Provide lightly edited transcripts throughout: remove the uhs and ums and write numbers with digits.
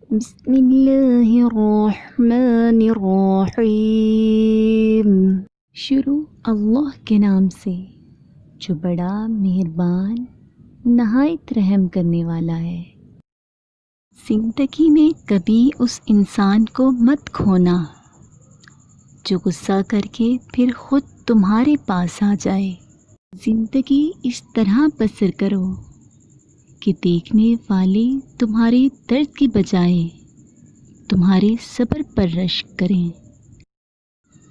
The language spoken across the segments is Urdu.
بسم اللہ الرحمن الرحیم۔ شروع اللہ کے نام سے جو بڑا مہربان نہایت رحم کرنے والا ہے۔ زندگی میں کبھی اس انسان کو مت کھونا جو غصہ کر کے پھر خود تمہارے پاس آ جائے۔ زندگی اس طرح بسر کرو کہ دیکھنے والے تمہارے درد کی بجائے تمہارے صبر پر رشک کریں۔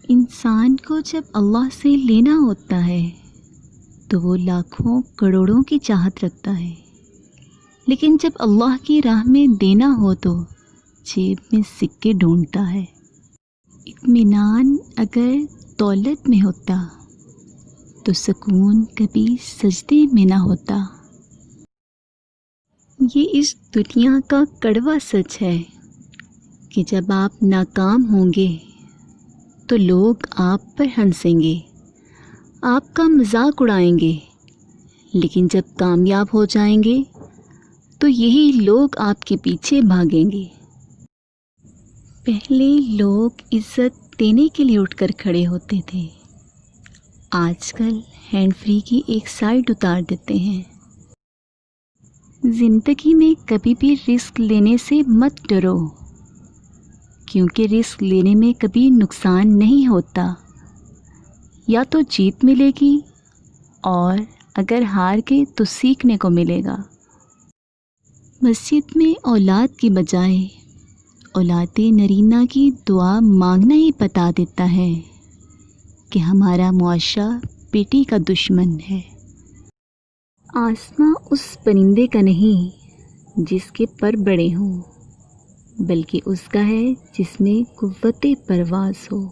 انسان کو جب اللہ سے لینا ہوتا ہے تو وہ لاکھوں کروڑوں کی چاہت رکھتا ہے، لیکن جب اللہ کی راہ میں دینا ہو تو جیب میں سکے ڈھونڈتا ہے۔ اطمینان اگر دولت میں ہوتا تو سکون کبھی سجدے میں نہ ہوتا۔ یہ اس دنیا کا کڑوا سچ ہے کہ جب آپ ناکام ہوں گے تو لوگ آپ پر ہنسیں گے، آپ کا مذاق اڑائیں گے، لیکن جب کامیاب ہو جائیں گے تو یہی لوگ آپ کے پیچھے بھاگیں گے۔ پہلے لوگ عزت دینے کے لیے اٹھ کر کھڑے ہوتے تھے، آج کل ہینڈ فری کی ایک سائڈ اتار دیتے ہیں۔ زندگی میں کبھی بھی رسک لینے سے مت ڈرو، کیونکہ رسک لینے میں کبھی نقصان نہیں ہوتا۔ یا تو جیت ملے گی اور اگر ہار گئے تو سیکھنے کو ملے گا۔ مسجد میں اولاد کی بجائے اولاد نرینہ کی دعا مانگنا ہی بتا دیتا ہے کہ ہمارا معاشرہ بیٹی کا دشمن ہے۔ آسماں اس پرندے کا نہیں جس کے پر بڑے ہوں، بلکہ اس کا ہے جس میں قوت پرواز ہو۔